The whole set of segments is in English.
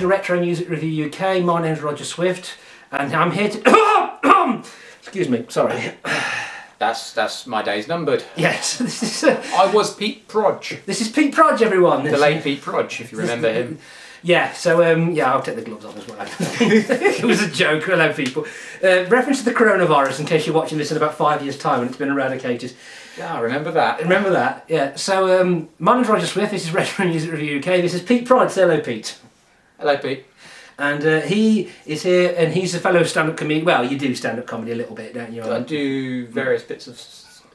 to Retro Music Review UK. My name's Roger Swift, and I'm here to... Excuse me, sorry. That's my days numbered. Yes, this is... I was Pete Prodigy. This is Pete Prodigy, everyone. The late Pete Prodigy, if you remember him. Yeah, so, yeah, I'll take the gloves off as well. It was a joke, hello people. Reference to the coronavirus, in case you're watching this in about 5 years' time and it's been eradicated. Yeah, I remember that. Remember that, yeah. So, my name's Roger Swift, this is Retro Music Review UK, this is Pete Prod, say hello Pete. Hello Pete. And he is here, and he's a fellow stand-up comedian. Well, you do stand-up comedy a little bit, don't you? I do various bits of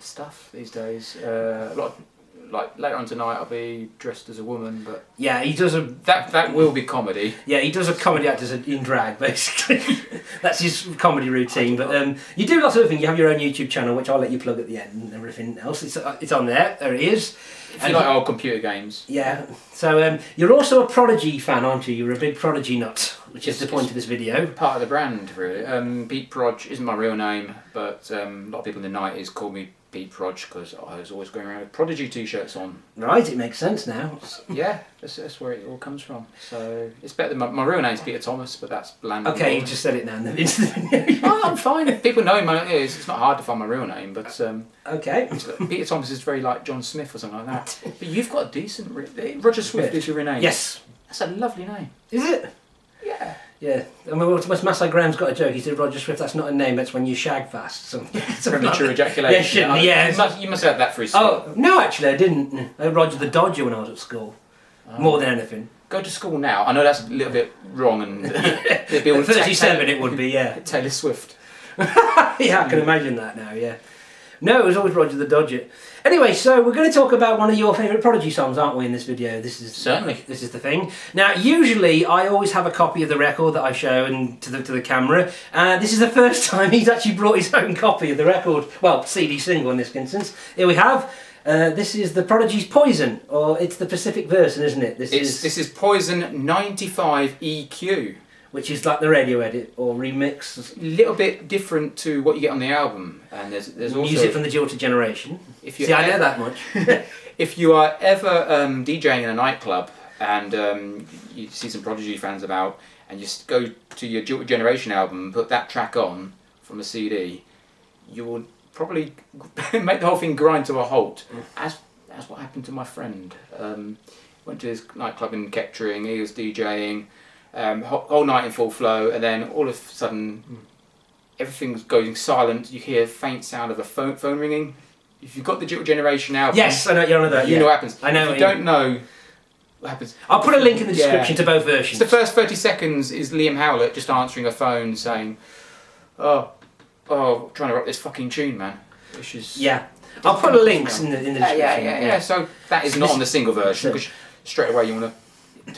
stuff these days. A lot of, like later on tonight, I'll be dressed as a woman, but yeah, he does a that will be comedy. Yeah, he does a comedy act in drag, basically. That's his comedy routine. But you do lots of other things. You have your own YouTube channel, which I'll let you plug at the end, and everything else. It's on there. There it is. If you like old computer games. Yeah. So you're also a Prodigy fan, aren't you? You're a big Prodigy nut, which is the point of this video. Part of the brand, really. Pete Prodigy isn't my real name, but a lot of people in the 90s called me Pete Prodigy because I was always going around with Prodigy t-shirts on. Right, it makes sense now. Yeah, that's where it all comes from. So it's better than my real name's Peter Thomas, but that's bland. Okay, you just said it now in the video. Oh, I'm fine. If people know my it's not hard to find my real name, but okay. Peter Thomas is very like John Smith or something like that. But you've got a decent Roger Swift is your real name. Yes. That's a lovely name. Is it? Yeah. Yeah, I mean, Massey Graham's got a joke. He said, "Roger Swift, that's not a name. That's when you shag fast." So, premature ejaculation. Yeah, you must have that for his school. Oh no, actually, I didn't. I Roger the Dodger when I was at school, more than anything. Go to school now. I know that's a little bit wrong, and it'd be 37. It would be, yeah. Taylor Swift. Yeah, I can imagine that now. Yeah. No, it was always Roger the Dodger. Anyway, so we're going to talk about one of your favourite Prodigy songs, aren't we, in this video? This is certainly. This is the thing. Now, usually I always have a copy of the record that I show and to the camera. This is the first time he's actually brought his own copy of the record. Well, CD single in this instance. Here we have. This is the Prodigy's Poison, or it's the Pacific version, isn't it? This is Poison 95 EQ. Which is like the radio edit or remix. A little bit different to what you get on the album. And there's also music from the Jilted Generation. See, I know that much. If you are ever DJing in a nightclub and you see some Prodigy fans about, and you go to your Jilted Generation album and put that track on from a CD, you will probably make the whole thing grind to a halt. As what happened to my friend. Went to his nightclub in Kettering, he was DJing. Whole night in full flow, and then all of a sudden everything's going silent. You hear a faint sound of a phone ringing. If you've got the Jilted Generation album, yes, I know you're on that. You know what happens. I know. If you don't know what happens, I'll put a link in the description to both versions. The first 30 seconds is Liam Howlett just answering a phone saying, "Oh, trying to rock this fucking tune, man." Which is I'll put links in the description. Yeah. So that is not on the single version because straight away you want to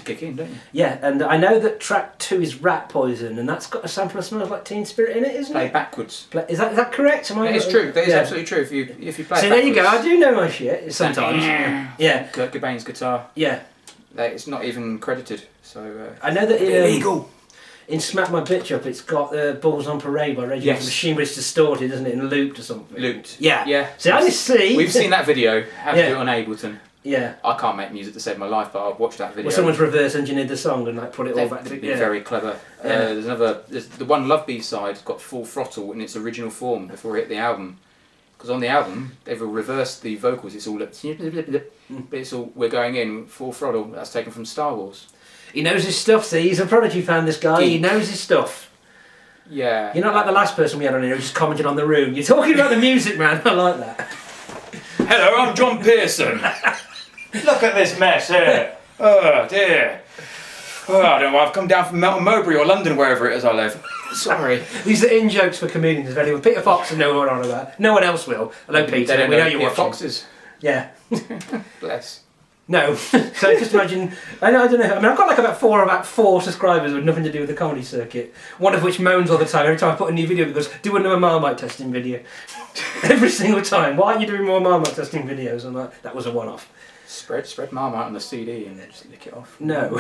kick in, don't you? Yeah, and I know that track 2 is Rat Poison, and that's got a sample of Smells Like Teen Spirit in it, isn't Play it? backwards. Is that correct? That is true. That is absolutely true. If you play so backwards. there you go. I do know my shit sometimes. Yeah. Kurt Cobain's guitar. Yeah. It's not even credited. So I know that illegal. In Smack My Bitch Up, it's got Balls on Parade by Rage Against the Machine, but it's distorted, isn't it? And looped or something. Looped. Yeah. Yeah. So I see. We've seen that video. How to do it on Ableton. Yeah. I can't make music to save my life, but I've watched that video. Well, someone's reverse engineered the song and like put it all back together. They're very clever. There's the One Love B-side got Full Throttle in its original form before it hit the album. Because on the album, they've reversed the vocals. It's all but it's all we're going in full throttle. That's taken from Star Wars. He knows his stuff. See, he's a Prodigy fan. This guy, he knows his stuff. Yeah. You're not like the last person we had on here who just commented on the room. You're talking about the music, man. I like that. Hello, I'm John Pearson. Look at this mess here. Oh dear. Oh, I don't know. I've come down from Melton Mowbray or London, wherever it is I live. Sorry. These are in jokes for comedians. If anyone, Peter Fox will know what I'm on about. No one else will. Hello, Peter. We know you're watching. Foxes. Yeah. Bless. No. So just imagine. I don't know. I mean, I've got like about four subscribers with nothing to do with the comedy circuit. One of which moans all the time every time I put a new video because do another Marmite testing video. Every single time. Why aren't you doing more Marmite testing videos? I'm like, that was a one-off. Spread Marmite on the CD and then just lick it off. No.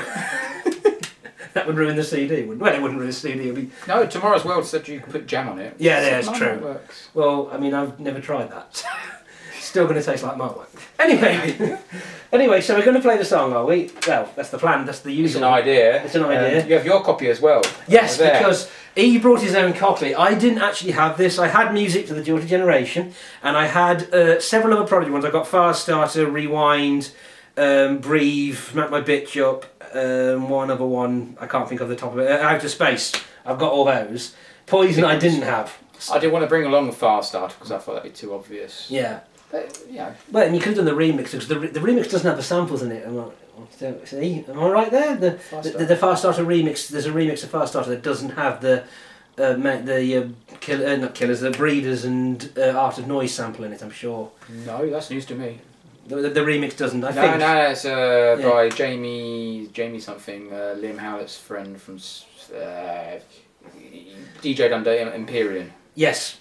That would ruin the CD, wouldn't it? Well, it wouldn't ruin the CD. It'd be... No, Tomorrow's World said you could put jam on it. Yeah, that's true. Works. Well, I mean, I've never tried that. Still going to taste like Marmite. Anyway, Anyway, so we're going to play the song, are we? Well, that's the plan. That's the It's usual. an idea. It's an idea. You have your copy as well. Yes, Over there. because he brought his own copy. I didn't actually have this. I had Music to the Jilted Generation, and I had several other Prodigy ones. I got Fast Starter, Rewind, Breathe, Smack My Bitch Up, one other one, I can't think of the top of it, Outer Space. I've got all those. Poison I didn't have. I didn't want to bring along the Fast Starter because I thought that'd be too obvious. Yeah. But, you know. Well, and you could have done the remix, because the remix doesn't have the samples in it. See, am I right there? The Fast Starter remix, there's a remix of Fast Starter that doesn't have the not Killers, the Breeders and Art of Noise sample in it, I'm sure. No, that's news to me. The remix doesn't, I No, think. no, it's by Jamie something, Liam Howlett's friend from DJ'd under Empyrean. Yes.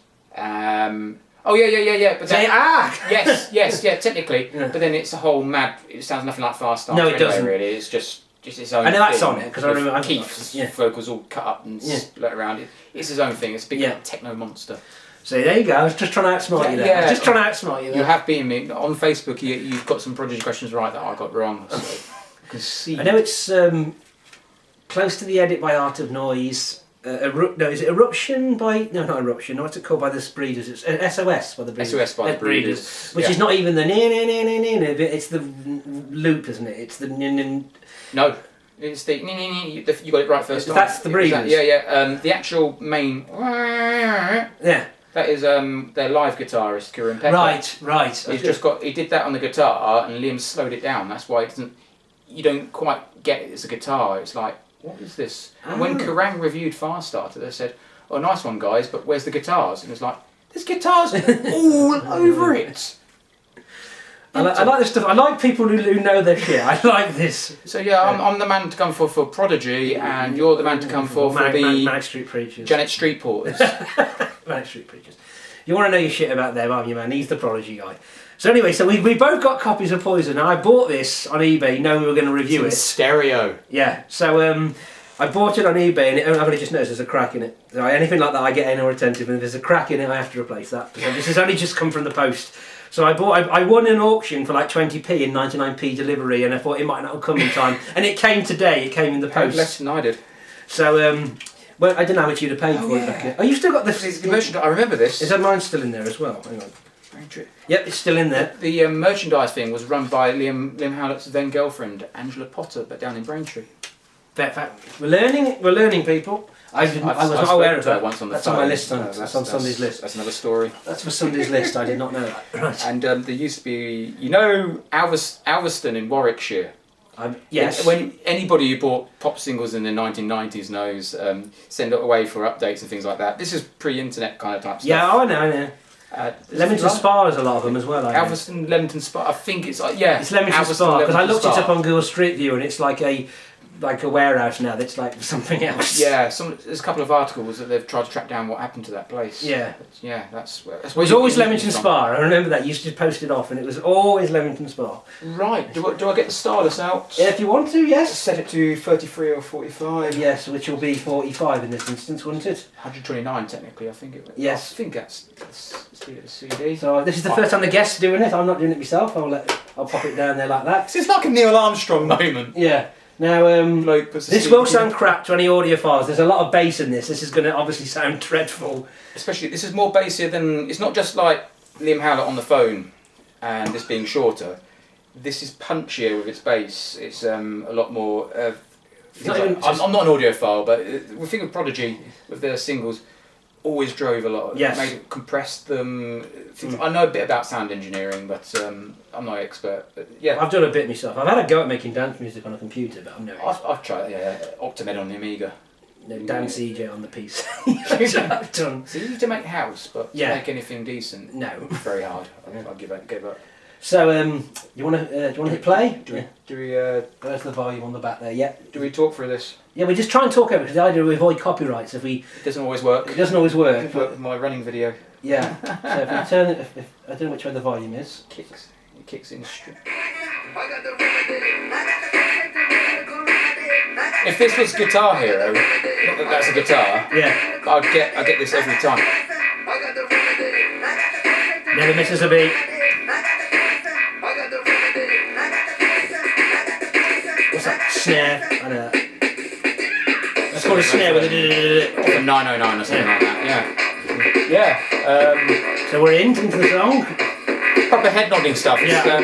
Oh yeah. But Say, yes, technically. Yeah. But then it's a whole mad. It sounds nothing like Fast Starter. No, it doesn't. Really, it's just its own. I know that's thing, on it because I remember Keith's yeah. vocals all cut up and split around. It's his own thing. It's a big techno monster. So there you go. I was just trying to outsmart you there. I was just trying to outsmart you there. You have beaten me on Facebook. You've got some Prodigy questions right that I got wrong. So I can see. I know it's close to the edit by Art of Noise. No, is it Eruption by... No, not Eruption. What's it called by the Breeders? It's SOS by the Breeders. SOS by the Breeders. Which is not even the bit. It's the loop, isn't it? It's the... No. It's the... You got it right first time. That's the Breeders. Yeah. The actual main... Yeah. That is their live guitarist, Kieran Pecker. Right. He did that on the guitar and Liam slowed it down. That's why it doesn't... You don't quite get it as a guitar. It's like... What is this? And when Kerrang reviewed Fast Starter, they said, "Oh, nice one, guys, but where's the guitars?" And it's like, "There's guitars all over it." I like this stuff. I like people who know their shit. I like this. So yeah, I'm the man to come for Prodigy, and you're the man to come for the Manic Street Preachers. Janet Street Porters. Manic Street Preachers. You want to know your shit about them, aren't you, man? He's the Prodigy guy. So anyway, so we both got copies of Poison. And I bought this on eBay, knowing we were going to review it. Stereo. Yeah. So I bought it on eBay, and I've only just noticed there's a crack in it. So anything like that, I get anal retentive, and if there's a crack in it, I have to replace that. So this has only just come from the post. So I won an auction for like 20p and 99p delivery, and I thought it might not have come in time, and it came today. It came in the post. Less than I did. So well, I don't know how much you'd have paid for it back here. Oh, you still got the merchandise. I remember this. Is that mine still in there as well? Hang on. Yep, it's still in there. The merchandise thing was run by Liam Howlett's then girlfriend, Angela Potter, but down in Braintree. Fact. We're learning, people. I was not aware of that. Once on the that's phone. on my list. That's on Sunday's list. That's another story. That's for Sunday's list. I did not know that. Right. And there used to be, Alveston in Warwickshire. Yes. When anybody who bought pop singles in the 1990s knows, send it away for updates and things like that. This is pre-internet kind of type stuff. Yeah, I know. Leamington Spa has a lot of them as well. Alveston, Leamington Spa. I think it's it's Leamington Spa because I looked it up on Google Street View and it's like a warehouse now that's like something else. Yeah, there's a couple of articles that they've tried to track down what happened to that place. Yeah. But yeah, that's where it was always Leamington Spa. I remember that. You used to post it off and it was always Leamington Spa. Right. Do I get the stylus out? Yeah, if you want to, yes. Set it to 33 or 45. Yes, which will be 45 in this instance, wouldn't it? 129 technically, I think it was. Yes. I think that's the CD. So this is the first time the guest's doing it. I'm not doing it myself. I'll pop it down there like that. It's like a Neil Armstrong moment. Yeah. Now, this will sound crap to any audiophiles. There's a lot of bass in this. This is going to obviously sound dreadful. Especially, this is more bassier than... It's not just like Liam Howlett on the phone and this being shorter. This is punchier with its bass. It's a lot more... I'm not an audiophile, but we think of Prodigy with their singles. Always drove a lot. Yes. Made it, compressed them. I know a bit about sound engineering, but I'm not an expert. But yeah, I've done a bit myself. I've had a go at making dance music on a computer, but I'm no expert. I've tried. Yeah, Optimed on the Amiga. No, dance EJ on the PC. I've done. So you need to make house, but to make anything decent, no, very hard. I'll give up. So you want to hit play? Do we? There's the volume on the back there. Yeah. Do we talk through this? Yeah, we just try and talk over it because the idea we avoid copyrights. It doesn't always work. It doesn't always work. It worked with my running video. Yeah. So if we turn it, if I don't know which way the volume is. It kicks in. If this was Guitar Hero, not that that's a guitar. Yeah. I get this every time. Never misses a beat. snare. I know that. That's called a snare with a 909 or something like that. Yeah. So we're into the song. Proper head nodding stuff. Yeah.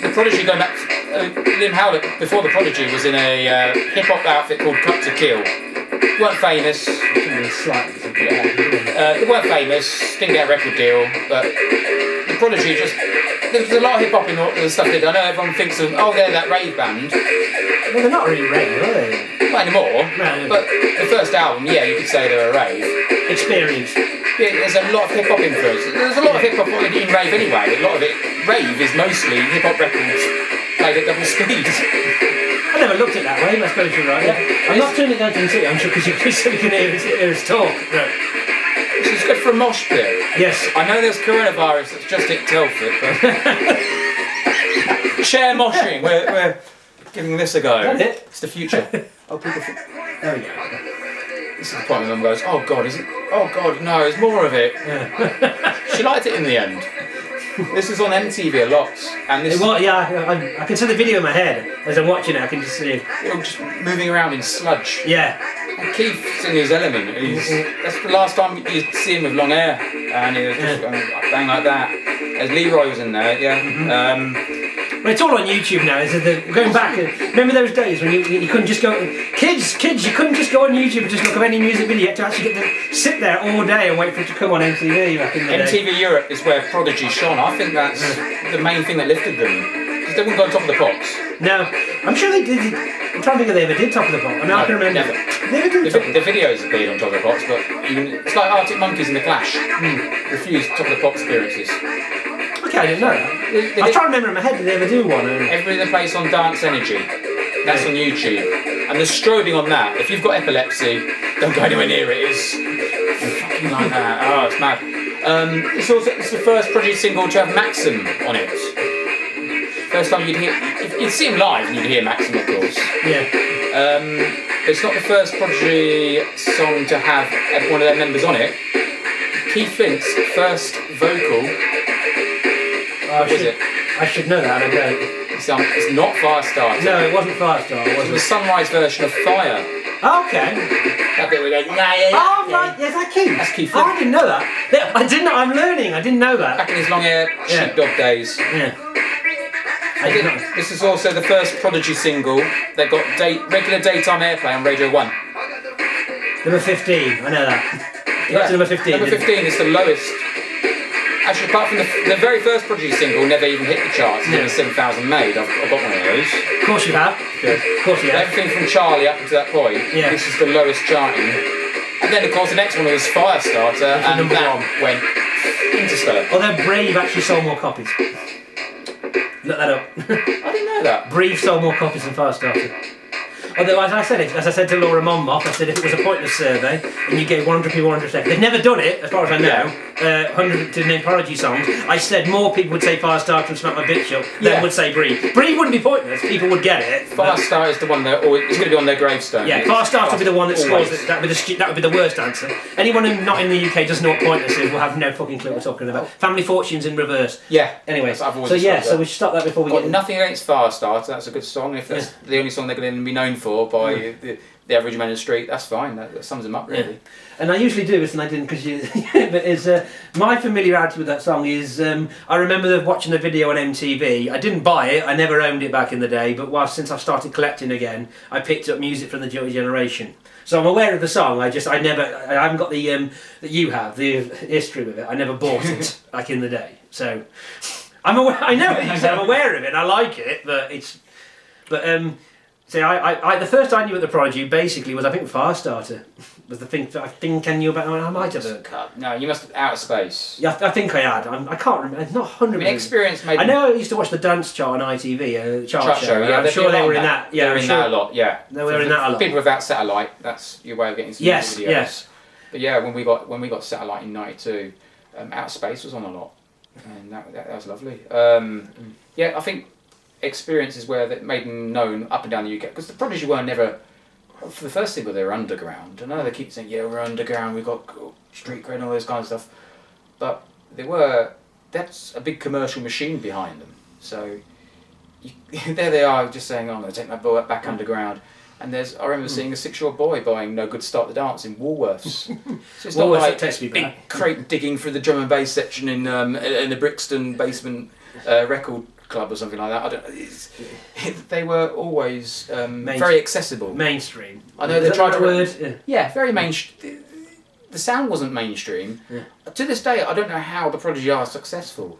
The Prodigy going back. Liam Howlett before the Prodigy was in a hip hop outfit called Cut to Kill. Weren't famous. They weren't famous. Didn't get a record deal. But the Prodigy just. There was a lot of hip hop in all the stuff they did. I know everyone thinks of they're that rave band. Well, they're not really rave, are they? Not anymore. No. But the first album, you could say they were a rave. Experience. Yeah, there's a lot of hip hop influence. There's a lot of hip hop in rave anyway. A lot of it, rave is mostly hip hop records played at double speed. I never looked at it that way, but I suppose you're right. Yeah. I'm not turning it down to see it, I'm sure, because you can hear us talk. Right. This is good for a mosh pit. Yes. I know there's coronavirus that's just hit Telford, but share moshing. We're giving this a go. Is that it? It's the future. Oh, people. There we go. This is the point where Mum goes, oh God, is it? Oh God, no, there's more of it. Yeah. She liked it in the end. This is on MTV a lot, and this. I can see the video in my head as I'm watching it. I can just see it. Just moving around in sludge. Yeah. And Keith's in his element. That's the last time you see him with long hair, and he was just going bang like that. As Leroy was in there, Well, it's all on YouTube now. Going back, remember those days when you couldn't just go, kids, you couldn't just go on YouTube and just look at any music video. You had to actually get to sit there all day and wait for it to come on MTV back in the day. MTV Europe is where Prodigy shone. I think that's the main thing that lifted them. Because they wouldn't go on top of the pops. No, I'm sure they did. I'm trying to think if they ever did Top of the Pop. I mean, I can remember. Never. They ever did The videos appeared on Top of the Pops, but it's like Arctic Monkeys and the Clash. Refused Top of the Pop appearances. Okay, I didn't know that. I was trying to remember in my head, did they ever do one? Every other place on Dance Energy. That's on YouTube. And the strobing on that, if you've got epilepsy, don't go anywhere near it. It's fucking like that. Oh, it's mad. It's the first Prodigy single to have Maxim on it. First time you'd see him live and you'd hear Maxim, of course. Yeah. It's not the first Prodigy song to have one of their members on it. Keith Flint's first vocal. What was it? I should know that, I don't. It's not Firestarter. No, it wasn't Firestarter. It was the Sunrise version of Fire. Okay. That bit where they go, right, yes, that's Keith. That's Keith Flint. I didn't know that. I'm learning, I didn't know that. Back in his long hair sheepdog days. Yeah. This is also the first Prodigy single that got regular daytime airplay on Radio 1. Number 15, I know that. You got to number 15. Number 15 is the lowest. Actually, apart from the very first Prodigy single, never even hit the charts. It's only 7,000 made. I've got one of those. Of course you have. Good. Of course you have. Everything from Charlie up until that point. Yeah. This is the lowest charting. And then, of course, the next one was Firestarter, and that went interstellar. Although Brave actually sold more copies. Look that up. I didn't know that. Brave sold more copies than Firestarter. Although, as I said to Laura Monmouth, I said if it was a pointless survey and you gave 100 people 100 seconds, they've never done it, as far as I know, 100 to name Prodigy songs, I said more people would say Firestarter and Smack My Bitch Up than would say Breathe. Breathe wouldn't be pointless, people would get it. Firestarter is the one that it's going to be on their gravestone. Yeah, Firestarter would be the one that scores it. That would be the worst answer. Anyone who not in the UK doesn't know what pointless is will have no fucking clue what we're talking about. Family Fortunes in reverse. Yeah. Anyway, so so we should stop that before we got get... nothing against Firestarter, that's a good song. If that's the only song they're going to be known for by the average man in the street, that's fine. That sums them up, really. Yeah. And I usually do this, and I didn't because you. But my familiarity with that song is I remember watching the video on MTV. I didn't buy it. I never owned it back in the day. But since I've started collecting again, I picked up music from the Jilty Generation. So I'm aware of the song. I haven't got the that you have the history with it. I never bought it back in the day. So I'm aware. I know it. I'm aware of it. And I like it, but it's. So I the first I knew of the Prodigy basically was I think Firestarter was the thing I think I knew about. I might have it. No, you must have Outer Space. Yeah, I think I had. I can't remember. It's not 100%. Experience maybe. I know I used to watch the dance chart on ITV, chart show. Yeah, I'm sure they were in that. Yeah, they were in that a lot. Yeah, they were in that a lot. People without satellite, that's your way of getting some videos. Yes. But yeah, when we got satellite in '92, Outer Space was on a lot, and that was lovely. Yeah, I think. Experience is where that made them known up and down the UK, because the Prodigy were never, for the first single they were underground. I know they keep saying we're underground, we've got street cred and all this kind of stuff, but that's a big commercial machine behind them. So there they are just saying, "I'm going to take my boy back underground." And I remember seeing a 6-year-old boy buying No Good Start the Dance in Woolworths. So it's not like big crate digging through the drum and bass section in the Brixton basement record club or something like that. I don't. They were always very accessible. Mainstream. I know they tried to. Yeah, very mainstream. The sound wasn't mainstream. Yeah. To this day, I don't know how the Prodigy are successful.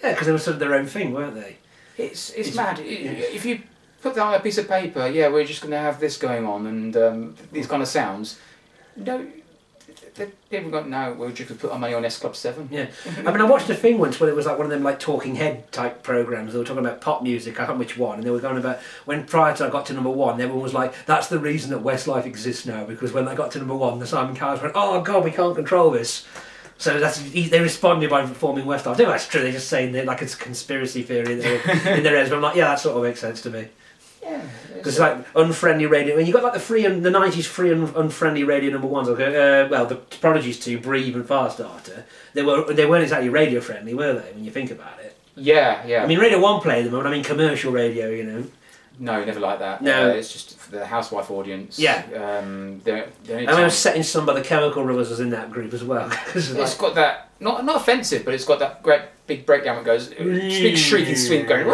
Yeah, because they were sort of their own thing, weren't they? It's mad. If you put that on a piece of paper, yeah, we're just going to have this going on and these kind of sounds. No, people go, no, we're just going to put our money on S Club 7. Yeah. I mean, I watched a thing once where it was like one of them like talking head type programs. They were talking about pop music, I can't remember which one, and they were going about when prior to I got to number one, everyone was like, that's the reason that Westlife exists now, because when they got to number one, the Simon Cowells went, oh God, we can't control this. So they responded by performing Westlife. I don't know if that's true, they're just saying that like it's a conspiracy theory in their heads, but I'm like, yeah, that sort of makes sense to me. Yeah, because it's like unfriendly radio. When you got like the 90s free and unfriendly radio number ones, like well, the Prodigy's 2, Breathe and Firestarter, they weren't exactly radio friendly, were they? When you think about it. Yeah. I mean, Radio 1 played them, but I mean commercial radio, you know. No, never like that. No, it's just for the housewife audience. Yeah. I remember Setting Sun by the Chemical Brothers was in that group as well. It's got that not offensive, but it's got that great big breakdown that goes big shrieking sweep going.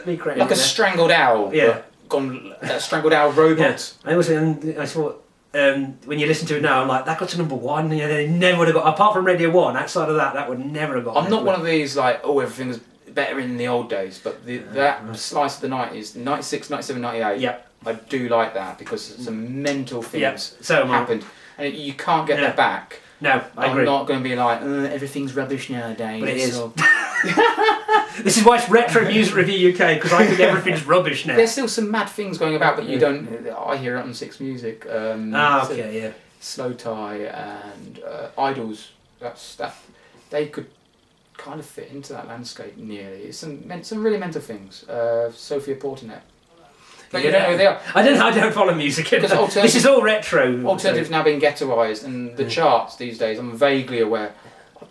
Like a strangled owl. Yeah. A strangled owl robot. Yeah. I thought when you listen to it now, I'm like, that got to number one. You know, they never would have got, apart from Radio 1, outside of that would never have got. I'm not one of these like, oh, everything was better in the old days, but that slice of the 90s, 96, 97, 98, yep. I do like that because some mental things so happened. And you can't get that back. No, I agree. I'm not going to be like, everything's rubbish nowadays. But it is. This is why it's Retro Music Review UK, because I think everything's rubbish now. There's still some mad things going about, but you don't. I hear it on Six Music. Slow Tie and Idols. That they could kind of fit into that landscape nearly. It's some really mental things. Sophia Portinet. But you don't know who they are. I don't follow music. This is all retro. Alternative's now being ghettoised, and the charts these days, I'm vaguely aware. I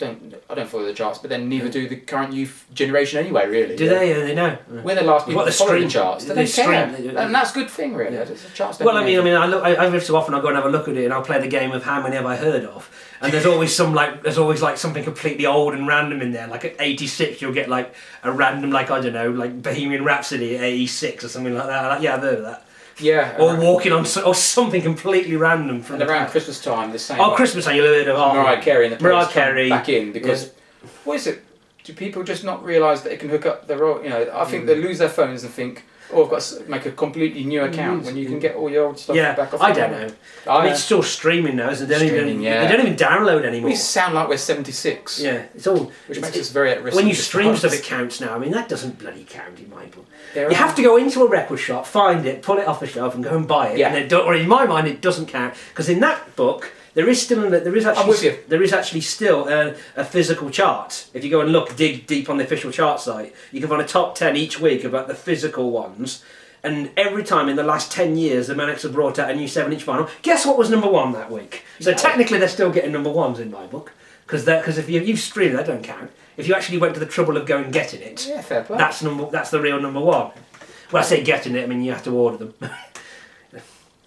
don't follow the charts, but then neither do the current youth generation anyway. Really, do they? They know. We're the last people to follow the charts. They care, and that's a good thing, really. Yeah. The charts don't I mean, I every so often I go and have a look at it, and I'll play the game of how many have I heard of, and there's always something completely old and random in there. Like at 86, you'll get like a random like Bohemian Rhapsody at 86 or something like that. I've heard of that. Yeah, or walking on, or something completely random from. And around Christmas time, the same. Oh, Christmas time, you'll heard of Mariah Carey and the Mariah Carey back in because what is it? Do people just not realise that it can hook up their old? You know, I think they lose their phones and think, oh, I've got to make a completely new account when you can get all your old stuff back off. I don't know. I mean, it's still streaming now, isn't it? They don't even download anymore. We sound like we're 76. Yeah, it's all. Which makes us very at risk. When you stream stuff, it counts now. I mean, that doesn't bloody count in my book. You have to go into a record shop, find it, pull it off the shelf, and go and buy it. Yeah. And or in my mind, it doesn't count because in that book. There is actually still a physical chart. If you go and dig deep on the official chart site, you can find a top 10 each week about the physical ones. And every time in the last 10 years, the Manics have brought out a new 7-inch vinyl. Guess what was number one that week? So technically, they're still getting number ones in my book, because if you stream, that don't count. If you actually went to the trouble of going and getting it, fair play. That's the real number one. When I say getting it, I mean you have to order them.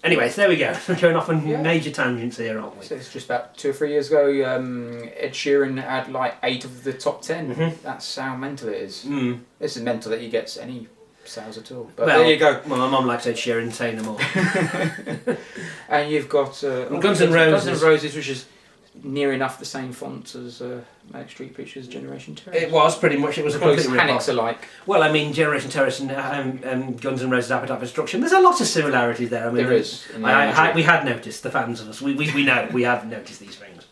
Anyways, there we go. We're going off on major tangents here, aren't we? So it's just about 2 or 3 years ago, Ed Sheeran had like 8 of the top 10. Mm-hmm. That's how mental it is. Mm. This is mental that he gets any sales at all. But there you go. Well, my mum likes Ed Sheeran saying them all. And you've got Guns N' Roses. Guns N' Roses, which is near enough the same font as Manic Street Preachers' Generation Terrorist. It was pretty much. It was a complete Panics alike. Well, I mean, Generation Terrorist and Guns N' Roses' Appetite for Destruction. There's a lot of similarities there. I mean, there is. We had noticed, the fans of us. We know we have noticed these things.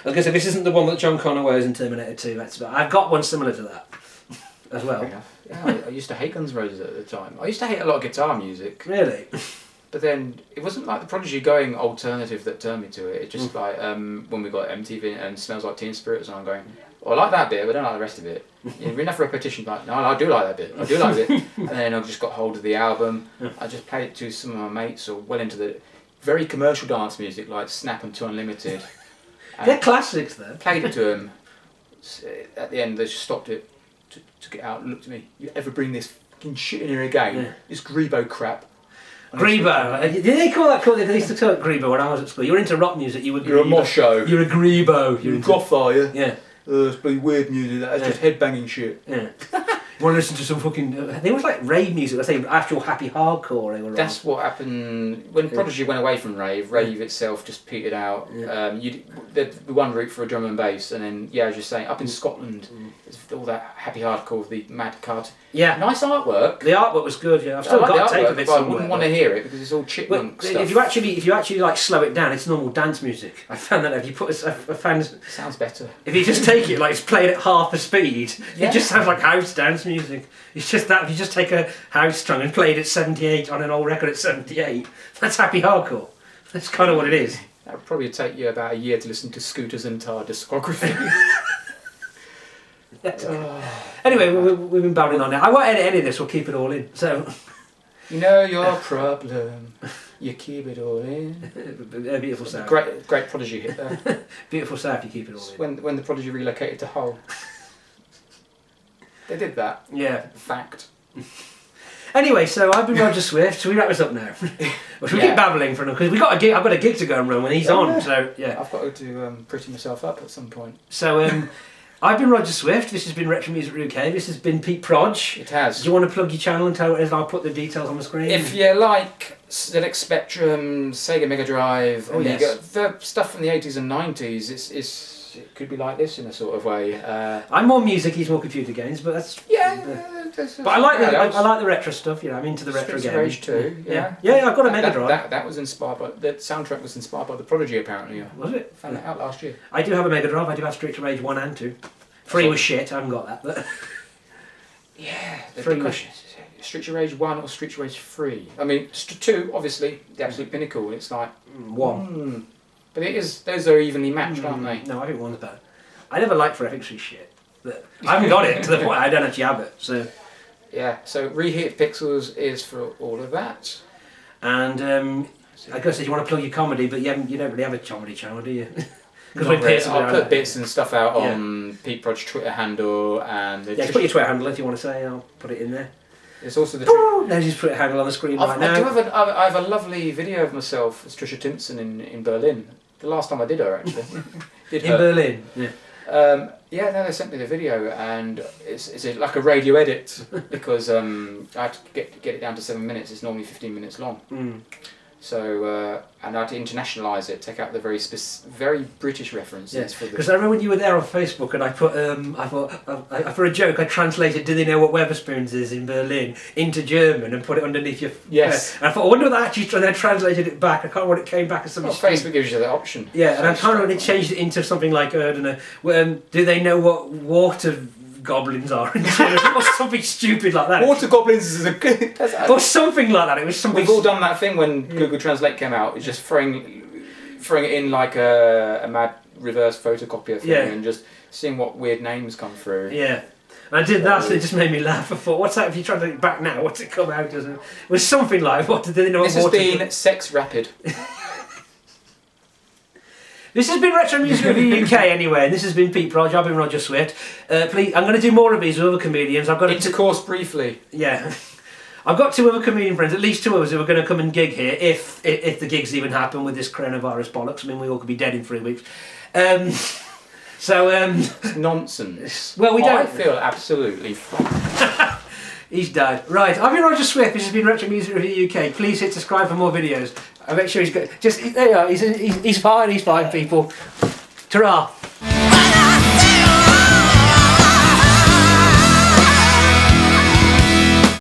I was going to say, this isn't the one that John Connor wears in Terminator 2. I've got one similar to that as well. Yeah, I used to hate Guns N' Roses at the time. I used to hate a lot of guitar music. Really? But then it wasn't like the Prodigy going alternative that turned me to it. It just like when we got MTV and Smells Like Teen Spirit, and I'm going, oh, I like that bit, but I don't like the rest of it. Enough repetition, like, no, I do like that bit. I do like it. And then I just got hold of the album. I just played it to some of my mates, or well into the very commercial dance music like Snap and 2 Unlimited. They're classics, though. Played it to them. At the end, they just stopped it. took it out and looked at me. You ever bring this fucking shit in here again? Yeah. This Grebo crap. Grebo. Did they call that? They used to call it Grebo when I was at school. You were into rock music. You were. You're a mosho. You're a Grebo. You're a goth, are you? Yeah. It's bloody weird music. That's just headbanging shit. Yeah. You want to listen to some fucking... They was like rave music. I say actual happy hardcore. They were. That's what happened when Prodigy went away from rave. Rave itself just petered out. Yeah. The one route for a drum and bass, and then as you're saying, up in Scotland, it's all that happy hardcore, the mad card. Yeah. Nice artwork. The artwork was good. Yeah. I've still got a tape of it but somewhere. I wouldn't want to hear it because it's all chipmunk stuff. If you actually like slow it down, it's normal dance music. I found that if you put sounds better. If you just take it like it's played at half the speed, it just sounds like house dance music. It's just that if you just take a house string and play it at 78 on an old record at 78, that's happy hardcore. That's kind of what it is. That would probably take you about a year to listen to Scooter's entire discography. Anyway, we've been babbling on now. I won't edit any of this. We'll keep it all in. So. You know your problem. You keep it all in. Beautiful sound. Great Prodigy hit there. Beautiful sound. You keep it all in. When the Prodigy relocated to Hull. They did that. Yeah. Fact. Anyway, so I've been Roger Swift. So we wrap this up now. We keep babbling for now because we got a gig. I've got a gig to go and run when he's on. So yeah. I've got to pretty myself up at some point. So I've been Roger Swift. This has been Retro Music UK. This has been Pete Proj. It has. Do you want to plug your channel and tell what it is? I'll put the details on the screen. If you like ZX Spectrum, Sega Mega Drive, and you got the stuff from the 80s and 90s, it could be like this in a sort of way. I'm more music, he's more computer games, but that's but I like the retro stuff. You know, I'm into the retro games. Rage 2, yeah. I've got a Mega Drive. That was inspired by the soundtrack was inspired by the Prodigy apparently. Was it? Found that out last year. I do have a Mega Drive. I do have Street of Rage 1 and 2. 3 was shit. I haven't got that, but yeah. The big question is Street of Rage 1 or Street of Rage 3. I mean, 2 obviously the absolute pinnacle. It's like 1. But those are evenly matched, aren't they? No, I think 1's better. I never liked Forever 3 shit. But I haven't got it to the point I don't actually have it. So yeah, so Reheated Pixels is for all of that. And I guess if you want to plug your comedy, but you don't really have a comedy channel, do you? I'll put bits and stuff out on Pete Proj Twitter handle and put your Twitter handle if you want to say. I'll put it in there. There's also the. There's his Twitter handle on the screen right now. I have a lovely video of myself as Trisha Timpson in Berlin. The last time I did her actually. Berlin. Yeah. They sent me the video and it's like a radio edit because I had to get it down to 7 minutes. It's normally 15 minutes long. So and I had to internationalise it, take out the very British references. Because I remember when you were there on Facebook, and I put for a joke I translated "Do they know what Weatherspoons is in Berlin" into German and put it underneath your. Yes. And I thought I wonder what that actually. And then translated it back. I can't remember what it came back as something. Facebook gives you that option. Yeah, and I can't remember when it changed it into something like I don't know. Do they know what water goblins are in German? Or something stupid like that. Water goblins is a good. Or something like that. It was something. We've all done that thing when Google Translate came out. It's just throwing it in like a mad reverse photocopier thing and just seeing what weird names come through. Yeah. And I did that, so it just made me laugh. I thought, what's that? If you translate it back now, what's it come out as? It was something like, what did they know? This has been Sex Rapid. This has been Retro Music Review UK anyway, and this has been Pete Proj. I've been Roger Swift. Please, I'm going to do more of these with other comedians. I've got intercourse briefly. Yeah. I've got 2 other comedian friends, at least 2 of us who are going to come and gig here if the gigs even happen with this coronavirus bollocks. I mean, we all could be dead in 3 weeks. It's nonsense. Well, we don't. I feel absolutely fine. He's died. Right, I've been Roger Swift. This has been Retro Music Review UK. Please hit subscribe for more videos. I make sure he's got. There you are. He's fine. He's fine, people. Ta-ra.